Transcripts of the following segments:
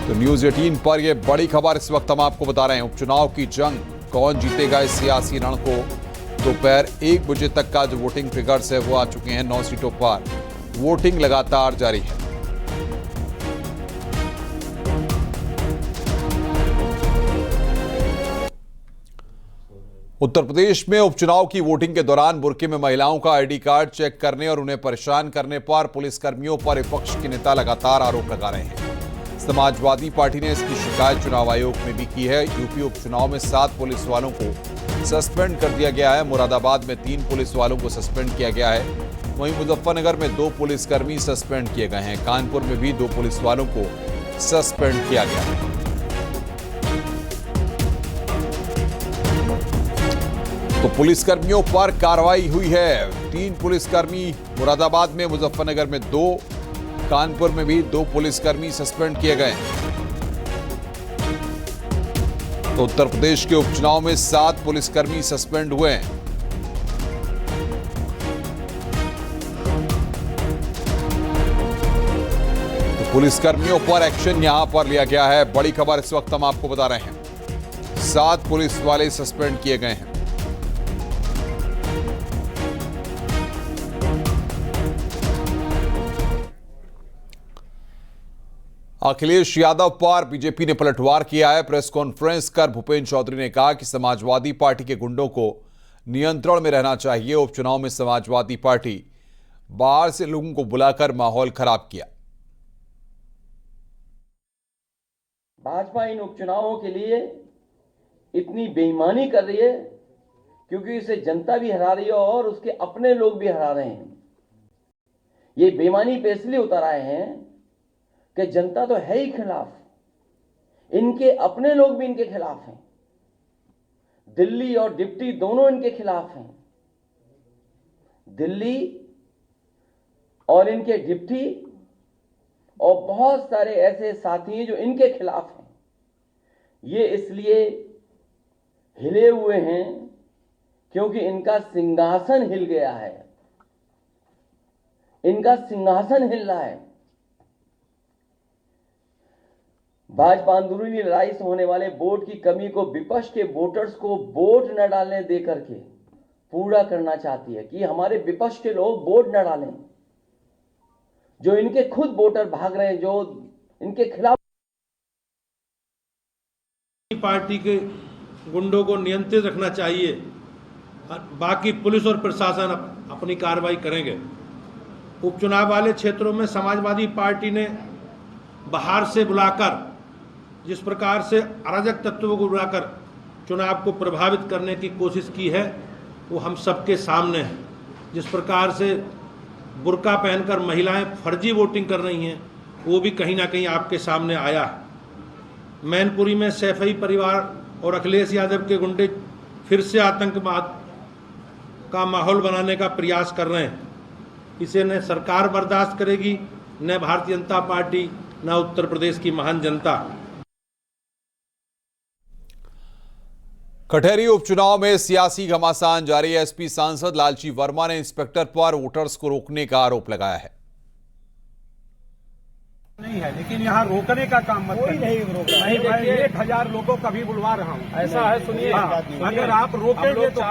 तो न्यूज 18 पर यह बड़ी खबर इस वक्त हम आपको बता रहे हैं। उपचुनाव की जंग, कौन जीतेगा इस सियासी रण को दोपहर 1 बजे तक का जो वोटिंग फिगर्स है वो आ चुके हैं। 9 सीटों पर वोटिंग लगातार जारी है। उत्तर प्रदेश में उपचुनाव की वोटिंग के दौरान बुर्के में महिलाओं का आईडी कार्ड चेक करने और उन्हें परेशान करने पर पुलिसकर्मियों पर विपक्ष के नेता लगातार आरोप लगा रहे हैं। समाजवादी पार्टी ने इसकी शिकायत चुनाव आयोग में भी की है। यूपी उपचुनाव में 7 पुलिस वालों को सस्पेंड कर दिया गया है। मुरादाबाद में 3 पुलिस वालों को सस्पेंड किया गया है। वहीं मुजफ्फरनगर में 2 पुलिसकर्मी सस्पेंड किए गए हैं। कानपुर में भी 2 पुलिस वालों को सस्पेंड किया गया है। तो पुलिसकर्मियों पर कार्रवाई हुई है। 3 पुलिसकर्मी मुरादाबाद में, मुजफ्फरनगर में 2, कानपुर में भी 2 पुलिसकर्मी सस्पेंड किए गए। तो उत्तर प्रदेश के उपचुनाव में 7 पुलिसकर्मी सस्पेंड हुए हैं। तो पुलिसकर्मियों पर एक्शन यहां पर लिया गया है। बड़ी खबर इस वक्त हम आपको बता रहे हैं। 7 पुलिस वाले सस्पेंड किए गए हैं। अखिलेश यादव पर बीजेपी ने पलटवार किया है। प्रेस कॉन्फ्रेंस कर भूपेंद्र चौधरी ने कहा कि समाजवादी पार्टी के गुंडों को नियंत्रण में रहना चाहिए। उपचुनाव में समाजवादी पार्टी बाहर से लोगों को बुलाकर माहौल खराब किया। भाजपा इन उपचुनावों के लिए इतनी बेईमानी कर रही है क्योंकि इसे जनता भी हरा रही है और उसके अपने लोग भी हरा रहे हैं। ये बेईमानी पे इसलिए उतर आए हैं कि जनता तो है ही खिलाफ, इनके अपने लोग भी इनके खिलाफ हैं। दिल्ली और डिप्टी दोनों इनके खिलाफ हैं। दिल्ली और इनके डिप्टी और बहुत सारे ऐसे साथी हैं जो इनके खिलाफ हैं। ये इसलिए हिले हुए हैं क्योंकि इनका सिंहासन हिल गया है। इनका सिंहासन हिल रहा है। भाजपा अंदरूनी लड़ाई से होने वाले वोट की कमी को विपक्ष के वोटर्स को वोट न डालने दे करके पूरा करना चाहती है कि हमारे विपक्ष के लोग वोट न डालें। जो इनके खुद वोटर भाग रहे हैं, जो इनके खिलाफ। पार्टी के गुंडों को नियंत्रित रखना चाहिए। बाकी पुलिस और प्रशासन अपनी कार्रवाई करेंगे। उपचुनाव वाले क्षेत्रों में समाजवादी पार्टी ने बाहर से बुलाकर, जिस प्रकार से अराजक तत्वों को बुलाकर चुनाव को प्रभावित करने की कोशिश की है वो हम सबके सामने है। जिस प्रकार से बुर्का पहनकर महिलाएं फर्जी वोटिंग कर रही हैं वो भी कहीं ना कहीं आपके सामने आया है। मैनपुरी में सैफई परिवार और अखिलेश यादव के गुंडे फिर से आतंकवाद का माहौल बनाने का प्रयास कर रहे हैं। इसे न सरकार बर्दाश्त करेगी, न भारतीय जनता पार्टी, न उत्तर प्रदेश की महान जनता। कटहरी उपचुनाव में सियासी घमासान जारी है। एसपी सांसद लालजी वर्मा ने इंस्पेक्टर पर वोटर्स को रोकने का आरोप लगाया है। नहीं है, लेकिन यहाँ रोकने का काम मत करिए। नहीं रोक रहा है। मैं 1000 लोगों का भी बुलवा रहा हूँ। ऐसा है, सुनिए, अगर आप रोकेंगे तो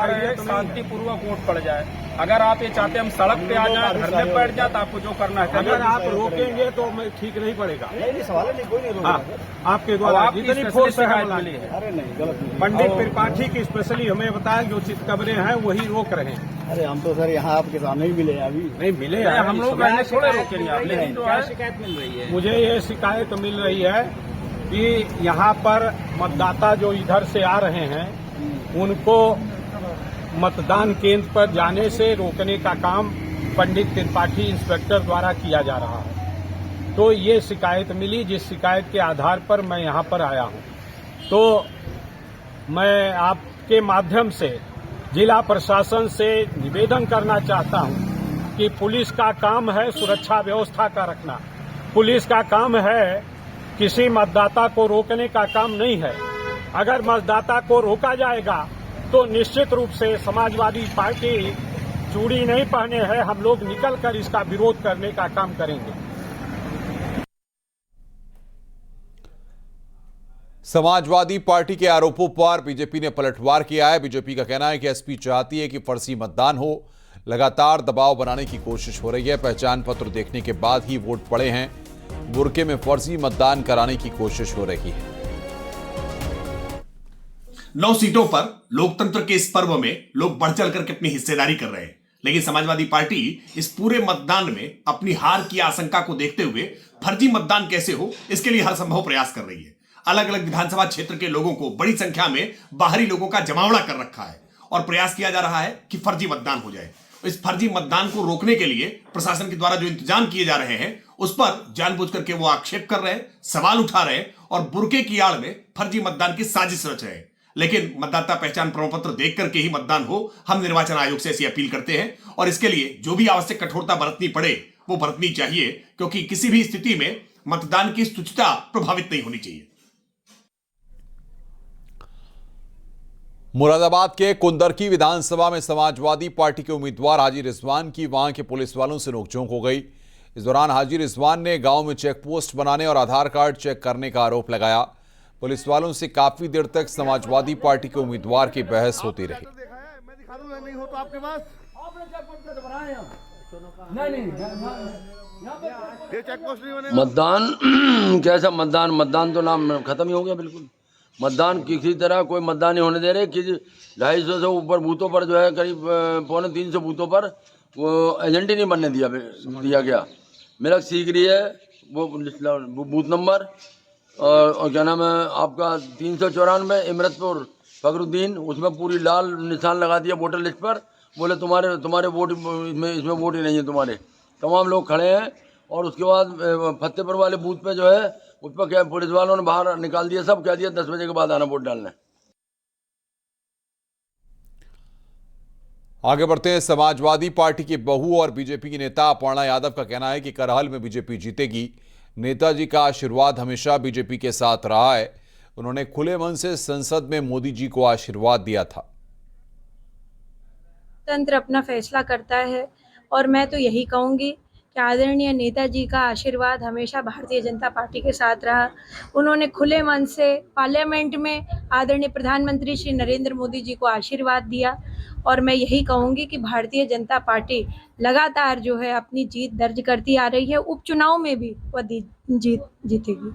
शांतिपूर्वक वोट पड़ जाए। अगर आप ये चाहते हम सड़क पे आ जाए, धरने पे बैठ जाए, तो आपको जो करना है। अगर आप रोकेंगे तो मैं ठीक नहीं पड़ेगा। नहीं, सवाल नहीं, कोई नहीं रोकेगा। आपके द्वारा जितनी फोर्स है मिली है। अरे नहीं, गलत नहीं। पंडित त्रिपाठी की स्पेशली हमें बताया जो उचित कमरे हैं वही रोक रहे हैं। अरे हम तो सर यहाँ आपके सामने ही मिले, अभी नहीं मिले। हम लोग थोड़े रोकेंगे आप, लेकिन क्या शिकायत मिल रही है? मुझे ये शिकायत मिल रही है कि यहाँ पर मतदाता जो इधर से आ रहे हैं उनको मतदान केंद्र पर जाने से रोकने का काम पंडित त्रिपाठी इंस्पेक्टर द्वारा किया जा रहा है। तो ये शिकायत मिली, जिस शिकायत के आधार पर मैं यहाँ पर आया हूँ। तो मैं आपके माध्यम से जिला प्रशासन से निवेदन करना चाहता हूँ कि पुलिस का काम है सुरक्षा व्यवस्था का रखना। पुलिस का काम है किसी मतदाता को रोकने का काम नहीं है। अगर मतदाता को रोका जाएगा तो निश्चित रूप से समाजवादी पार्टी चूड़ी नहीं पहने हैं, हम लोग निकलकर इसका विरोध करने का काम करेंगे। समाजवादी पार्टी के आरोपों पर बीजेपी ने पलटवार किया है। बीजेपी का कहना है कि एसपी चाहती है कि फर्जी मतदान हो, लगातार दबाव बनाने की कोशिश हो रही है। पहचान पत्र देखने के बाद ही वोट पड़े हैं, बुरके में फर्जी मतदान कराने की कोशिश हो रही है। 9 सीटों पर लोकतंत्र के इस पर्व में लोग बढ़ चढ़ करके अपनी हिस्सेदारी कर रहे हैं, लेकिन समाजवादी पार्टी इस पूरे मतदान में अपनी हार की आशंका को देखते हुए फर्जी मतदान कैसे हो, इसके लिए हर संभव प्रयास कर रही है। अलग अलग विधानसभा क्षेत्र के लोगों को बड़ी संख्या में बाहरी लोगों का जमावड़ा कर रखा है और प्रयास किया जा रहा है कि फर्जी मतदान हो जाए। इस फर्जी मतदान को रोकने के लिए प्रशासन के द्वारा जो इंतजाम किए जा रहे हैं, उस पर जानबूझ करके वो आक्षेप कर रहे हैं, सवाल उठा रहे हैं और बुरके की आड़ में फर्जी मतदान की साजिश रच रहे हैं। लेकिन मतदाता पहचान प्रमाण पत्र देख करके ही मतदान हो, हम निर्वाचन आयोग से ऐसी अपील करते हैं और इसके लिए जो भी आवश्यक कठोरता बरतनी पड़े वो बरतनी चाहिए, क्योंकि किसी भी स्थिति में मतदान की शुचिता प्रभावित नहीं होनी चाहिए। मुरादाबाद के कुंदरकी विधानसभा में समाजवादी पार्टी के उम्मीदवार हाजी रिजवान की वहां के पुलिस वालों से नोकझोंक हो गई। इस दौरान हाजी रिजवान ने गांव में चेक पोस्ट बनाने और आधार कार्ड चेक करने का आरोप लगाया। पुलिस वालों से काफी देर तक समाजवादी पार्टी के उम्मीदवार की बहस होती रही। मतदान कैसा मतदान तो नाम खत्म ही हो गया बिल्कुल। मतदान किसी तरह कोई मतदान नहीं होने दे रहे। किसी 250 से ऊपर बूथों पर जो है करीब 250 बूथों पर वो एजेंट ही नहीं बनने दिया गया। मेरा सीकरी है वो बूथ नंबर और क्या नाम है आपका 394 इमरतपुर फखरुद्दीन, उसमें पूरी लाल निशान लगा दिया वोटर लिस्ट पर। बोले तुम्हारे वोट इसमें वोट ही नहीं है तुम्हारे। तमाम लोग खड़े हैं और उसके बाद फतेहपुर वाले बूथ पे जो है उस पर क्या पुलिस वालों ने बाहर निकाल दिया, सब कह दिया 10 बजे के बाद आना वोट डालने। आगे बढ़ते हैं। समाजवादी पार्टी की बहू और बीजेपी की नेता अपर्णा यादव का कहना है कि करहल में बीजेपी जीतेगी। नेताजी का आशीर्वाद हमेशा बीजेपी के साथ रहा है। उन्होंने खुले मन से संसद में मोदी जी को आशीर्वाद दिया था। तंत्र अपना फैसला करता है और मैं तो यही कहूँगी कि आदरणीय नेताजी का आशीर्वाद हमेशा भारतीय जनता पार्टी के साथ रहा। उन्होंने खुले मन से पार्लियामेंट में आदरणीय प्रधानमंत्री श्री नरेंद्र मोदी जी को आशीर्वाद दिया और मैं यही कहूँगी कि भारतीय जनता पार्टी लगातार जो है अपनी जीत दर्ज करती आ रही है। उपचुनाव में भी वह जीतेगी।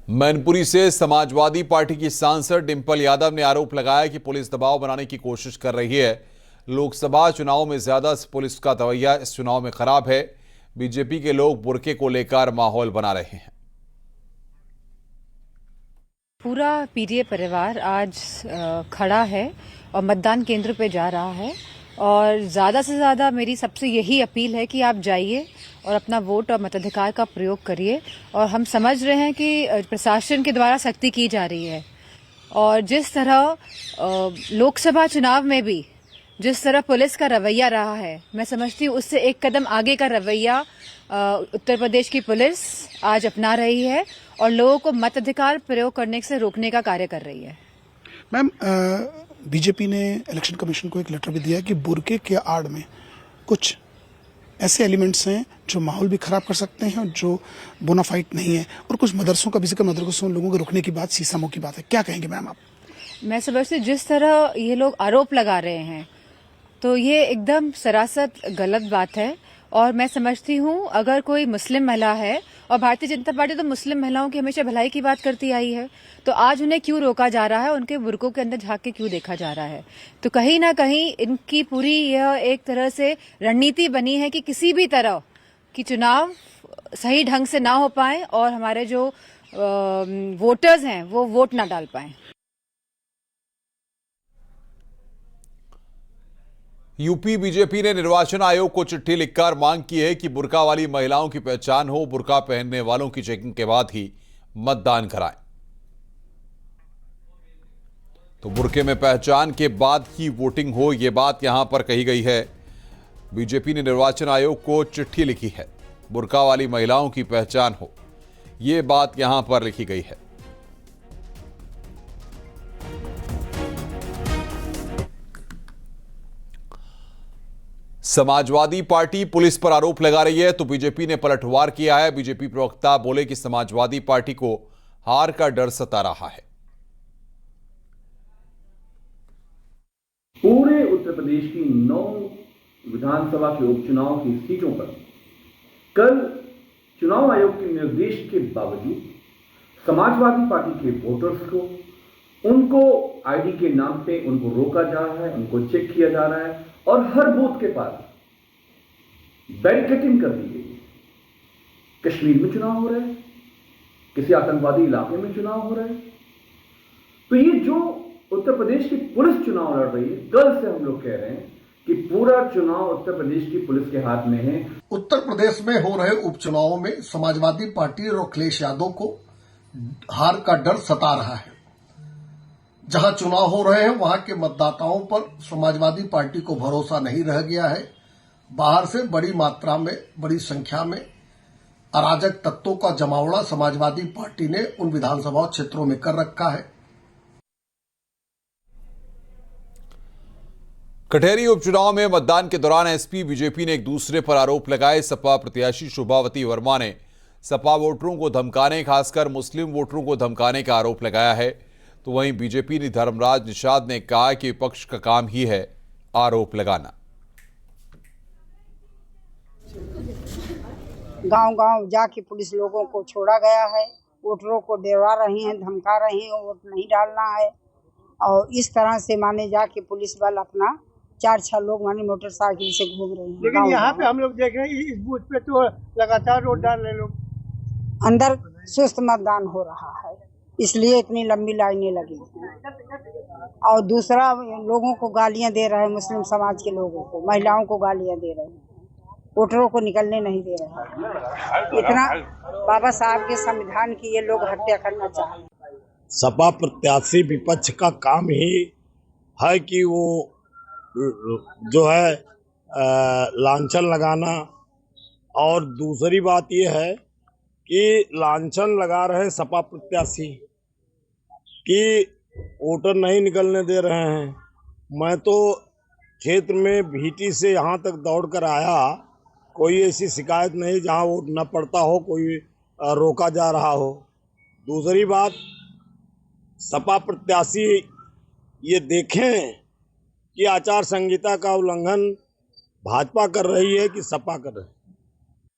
मैनपुरी से समाजवादी पार्टी की सांसद डिंपल यादव ने आरोप लगाया कि पुलिस दबाव बनाने की कोशिश कर रही है। लोकसभा चुनाव में ज्यादा पुलिस का रवैया इस चुनाव में खराब है। बीजेपी के लोग बुरके को लेकर माहौल बना रहे हैं। पूरा पीडीए परिवार आज खड़ा है और मतदान केंद्र पे जा रहा है और ज़्यादा से ज़्यादा मेरी सबसे यही अपील है कि आप जाइए और अपना वोट और मताधिकार का प्रयोग करिए। और हम समझ रहे हैं कि प्रशासन के द्वारा सख्ती की जा रही है और जिस तरह लोकसभा चुनाव में भी जिस तरह पुलिस का रवैया रहा है, मैं समझती हूँ उससे एक कदम आगे का रवैया उत्तर प्रदेश की पुलिस आज अपना रही है और लोगों को मताधिकार प्रयोग करने से रोकने का कार्य कर रही है। मैम, बीजेपी ने इलेक्शन कमीशन को एक लेटर भी दिया है कि बुरके के आड़ में कुछ ऐसे एलिमेंट्स हैं जो माहौल भी खराब कर सकते हैं और जो बोनाफाइड नहीं है, और कुछ मदरसों का भी जिक्र, मदरसों लोगों को रोकने की बात सीसामों की बात है। क्या कहेंगे मैम आप? मैं समझती हूँ जिस तरह ये लोग आरोप लगा रहे हैं तो ये एकदम सरासर गलत बात है और मैं समझती हूँ अगर कोई मुस्लिम महिला है और भारतीय जनता पार्टी तो मुस्लिम महिलाओं की हमेशा भलाई की बात करती आई है, तो आज उन्हें क्यों रोका जा रहा है, उनके बुरकों के अंदर झांक के क्यों देखा जा रहा है? तो कहीं ना कहीं इनकी पूरी यह एक तरह से रणनीति बनी है कि किसी भी तरह की चुनाव सही ढंग से ना हो पाए और हमारे जो वोटर्स हैं वो वोट ना डाल पाए। यूपी बीजेपी ने निर्वाचन आयोग को चिट्ठी लिखकर मांग की है कि बुर्का वाली महिलाओं की पहचान हो, बुर्का पहनने वालों की चेकिंग के बाद ही मतदान कराएं। तो बुर्के में पहचान के बाद ही वोटिंग हो, यह बात यहां पर कही गई है। बीजेपी ने निर्वाचन आयोग को चिट्ठी लिखी है, बुर्का वाली महिलाओं की पहचान हो, यह बात यहां पर लिखी गई है। समाजवादी पार्टी पुलिस पर आरोप लगा रही है तो बीजेपी ने पलटवार किया है। बीजेपी प्रवक्ता बोले कि समाजवादी पार्टी को हार का डर सता रहा है। पूरे उत्तर प्रदेश की 9 विधानसभा के उपचुनाव की सीटों पर कल चुनाव आयोग के निर्देश के बावजूद समाजवादी पार्टी के वोटर्स को उनको आईडी के नाम पे उनको रोका जा रहा है, उनको चेक किया जा रहा है और हर बूथ के पास बैरिकेडिंग कर दी गई। कश्मीर में चुनाव हो रहा है, किसी आतंकवादी इलाके में चुनाव हो रहा है। तो ये जो उत्तर प्रदेश की पुलिस चुनाव लड़ रही है, कल से हम लोग कह रहे हैं कि पूरा चुनाव उत्तर प्रदेश की पुलिस के हाथ में है। उत्तर प्रदेश में हो रहे उपचुनावों में समाजवादी पार्टी और अखिलेश यादव को हार का डर सता रहा है। जहां चुनाव हो रहे हैं वहां के मतदाताओं पर समाजवादी पार्टी को भरोसा नहीं रह गया है। बाहर से बड़ी मात्रा में, बड़ी संख्या में अराजक तत्वों का जमावड़ा समाजवादी पार्टी ने उन विधानसभा क्षेत्रों में कर रखा है। कटहरी उपचुनाव में मतदान के दौरान एसपी बीजेपी ने एक दूसरे पर आरोप लगाए। सपा प्रत्याशी शोभावती वर्मा ने सपा वोटरों को धमकाने, खासकर मुस्लिम वोटरों को धमकाने का आरोप लगाया है। तो वहीं बीजेपी ने धर्मराज निषाद ने कहा कि विपक्ष का काम ही है आरोप लगाना। गांव-गांव जाके पुलिस लोगों को छोड़ा गया है, वोटरों को डरवा रही हैं, धमका रही हैं, वोट नहीं डालना है। और इस तरह से माने जाके पुलिस बल अपना 4-6 लोग माने मोटरसाइकिल से घूम रहे हैं। लेकिन यहाँ पे हम लोग देख रहे हैं इस बूथ पे तो लगातार वोट डाल रहे लोग। अंदर सुस्त मतदान हो रहा है, इसलिए इतनी लंबी लाइनें लगी हैं। और दूसरा, लोगों को गालियां दे रहे हैं, मुस्लिम समाज के लोगों को, महिलाओं को गालियां दे रहे हैं, वोटरों को निकलने नहीं दे रहे हैं। इतना बाबा साहब के संविधान की ये लोग हत्या करना चाहते हैं। सपा प्रत्याशी विपक्ष का काम ही है कि वो जो है लांछन लगाना। और दूसरी बात ये है कि लांछन लगा रहे सपा प्रत्याशी कि वोटर नहीं निकलने दे रहे हैं। मैं तो क्षेत्र में भीटी से यहाँ तक दौड़ कर आया, कोई ऐसी शिकायत नहीं जहाँ वोट न पड़ता हो, कोई रोका जा रहा हो। दूसरी बात, सपा प्रत्याशी ये देखें कि आचार संहिता का उल्लंघन भाजपा कर रही है कि सपा कर रही है।